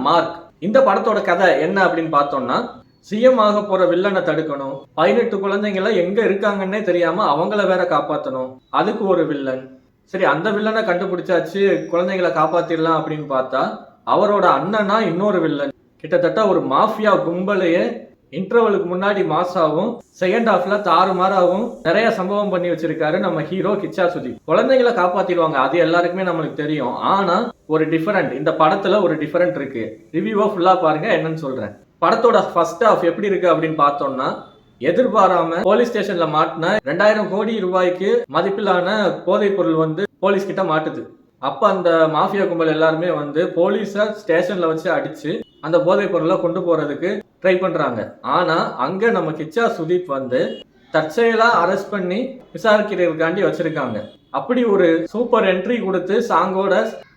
Mark. இந்த படத்தோட கதை என்ன அப்படின்னு பார்த்தோம்னா, சிஎம் ஆக போற வில்லனை தடுக்கணும், 18 குழந்தைங்கள எங்க இருக்காங்கன்னே தெரியாம அவங்கள வேற காப்பாத்தணும், அதுக்கு ஒரு வில்லன். சரி, அந்த வில்லனை கண்டுபிடிச்சாச்சு, குழந்தைங்களை காப்பாத்திடலாம் அப்படின்னு பார்த்தா அவரோட அண்ணனா இன்னொரு வில்லன். கிட்டத்தட்ட ஒரு மாஃபியா கும்பலையே இன்டர்வலுக்கு முன்னாடி மாசாவும் செகண்ட் ஹாஃப்ல தாறுமாறாவும் நிறைய சம்பவம் பண்ணி வச்சிருக்காரு நம்ம ஹீரோ கிச்சா சுதீப். குழந்தைங்களை காப்பாத்திடுவாங்க, அது எல்லாருக்குமே நம்மளுக்கு தெரியும். ஆனா ஒரு டிஃபரெண்ட், இந்த படத்துல ஒரு டிஃபரெண்ட் இருக்கு. ரிவ்யூவை ஃபுல்லா பாருங்க, என்னன்னு சொல்றேன். படத்தோட ஃபர்ஸ்ட் ஹாஃப் எப்படி இருக்கு அப்படின்னு பார்த்தோம்னா, எதிர்பாராம போலீஸ் ஸ்டேஷன்ல மாட்டின 2000 கோடி ரூபாய்க்கு மதிப்பிலான போதைப் பொருள் போலீஸ் கிட்ட மாட்டுது. அப்ப அந்த மாஃபியா கும்பல் எல்லாருமே போலீஸ ஸ்டேஷன்ல வச்சு அடிச்சு அந்த போதைப் பொருளை கொண்டு போறதுக்கு ட்ரை பண்றாங்க. ஆனா அங்க நம்ம கிச்சா சுதீப் தற்செயலா அரெஸ்ட் பண்ணி விசாரிக்கிறதுக்காண்டி வச்சிருக்காங்க. அப்படி ஒரு சூப்பர் என்ட்ரி கொடுத்து சாங்கோட,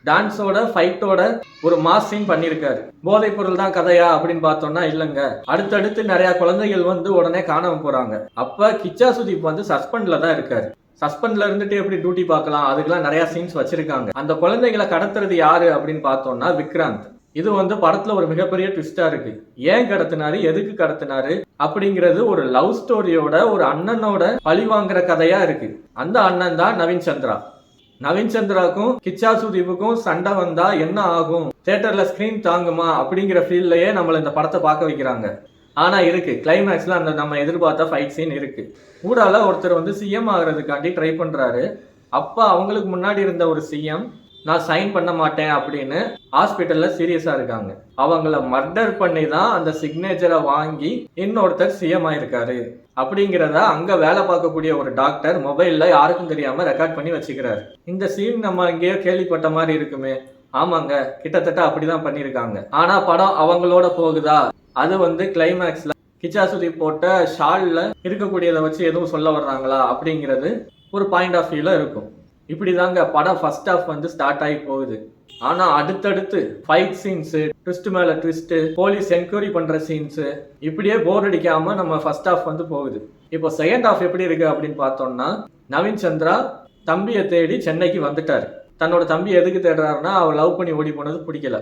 டான்ஸோட, ஃபைட்டோட ஒரு மாஸ் சீன் பண்ணிருக்காரு. போதைப் பொருள் தான் கதையா அப்படின்னு பார்த்தோம்னா இல்லங்க. அடுத்தடுத்து நிறைய குழந்தைகள் உடனே காணாம போறாங்க. அப்ப கிச்சா சுதீப் சஸ்பெண்ட்ல தான் இருக்காரு. சஸ்பெண்ட்ல இருந்துட்டு எப்படி டியூட்டி பார்க்கலாம், அதுக்கெல்லாம் நிறைய சீன்ஸ் வச்சிருக்காங்க. அந்த குழந்தைகளை கடத்துறது யாரு அப்படின்னு பார்த்தோம்னா விக்ராந்த். இது படத்துல ஒரு மிகப்பெரிய ட்விஸ்டா இருக்கு. ஏன் கடத்தினாரு, எதுக்கு கடத்தினாரு அப்படிங்கிறது ஒரு லவ் ஸ்டோரியோட, ஒரு அண்ணனோட பழி வாங்குற கதையா இருக்கு. அந்த அண்ணன் தான் நவீன் சந்திரா. நவீன் சந்திராக்கும் கிச்சா சுதீப்புக்கும் சண்டை வந்தா என்ன ஆகும், தியேட்டர்ல ஸ்கிரீன் தாங்குமா அப்படிங்கிற ஃபீல்ட்லயே நம்மள இந்த படத்தை பார்க்க வைக்கிறாங்க. ஆனா இருக்கு கிளைமேக்ஸ்ல அந்த நம்ம எதிர்பார்த்த ஃபைட் சீன் இருக்கு. கூடால ஒருத்தர் சிஎம் ஆகிறதுக்காண்டி ட்ரை பண்றாரு. அப்ப அவங்களுக்கு முன்னாடி இருந்த ஒரு சிஎம் நான் சைன் பண்ண மாட்டேன் அப்படின்னு ஹாஸ்பிட்டல்ல சீரியஸா இருக்காங்க. அவங்கள மர்டர் பண்ணி தான் அந்த சிக்னேச்சரை வாங்கி இன்னொருத்தர் சிஎம் ஆயிருக்காரு அப்படிங்கிறத அங்க வேலை பார்க்கக்கூடிய ஒரு டாக்டர் மொபைல்ல யாருக்கும் தெரியாம ரெக்கார்ட் பண்ணி வச்சுக்கிறாரு. இந்த சீன் நம்ம இங்கேயோ கேள்விப்பட்ட மாதிரி இருக்குமே. ஆமாங்க, கிட்டத்தட்ட அப்படிதான் பண்ணிருக்காங்க. ஆனா படம் அவங்களோட போகுதா, அது கிளைமேக்ஸ்ல கிச்சா சுதீப் போட்ட ஷால்ல இருக்கக்கூடியதை வச்சு எதுவும் சொல்ல வர்றாங்களா அப்படிங்கிறது ஒரு பாயிண்ட் ஆஃப் வியூல இருக்கும். இப்படிதாங்க படம் ஃபர்ஸ்ட் ஹாஃப் ஸ்டார்ட் ஆகி போகுது. ஆனா அடுத்தடுத்து ஃபைட் சீன்ஸ், ட்விஸ்ட் மேல ட்விஸ்ட், போலீஸ் என்கொயரி பண்ற சீன்ஸ், இப்படியே போர் அடிக்காம நம்ம ஃபர்ஸ்ட் ஹாஃப் போகுது. இப்போ செகண்ட் ஹாஃப் எப்படி இருக்கு அப்படின்னு பார்த்தோம்னா, நவீன் சந்திரா தம்பியை தேடி சென்னைக்கு வந்துட்டாரு. தன்னோட தம்பி எதுக்கு தேடுறாருன்னா, அவர் லவ் பண்ணி ஓடி போனது பிடிக்கல.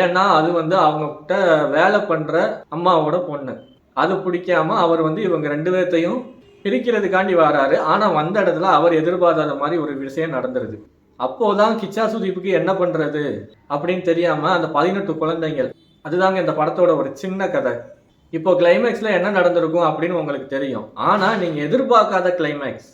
ஏன்னா அது அவங்க கிட்ட வேலை பண்ற அம்மாவோட பொண்ணு. அது பிடிக்காம அவர் இவங்க 2 பேர்த்தையும் பிரிக்கிறதுக்காண்டி வராரு. ஆனா வந்த இடத்துல அவர் எதிர்பார்க்காத மாதிரி ஒரு விஷயம் நடந்துருது. அப்போதான் கிச்சா சுதீப்புக்கு என்ன பண்றது அப்படின்னு தெரியாம அந்த 18 குழந்தைகள், அதுதாங்க இந்த படத்தோட ஒரு சின்ன கதை. இப்போ கிளைமேக்ஸ்ல என்ன நடந்திருக்கும் அப்படின்னு உங்களுக்கு தெரியும். ஆனா நீங்க எதிர்பார்க்காத கிளைமேக்ஸ்.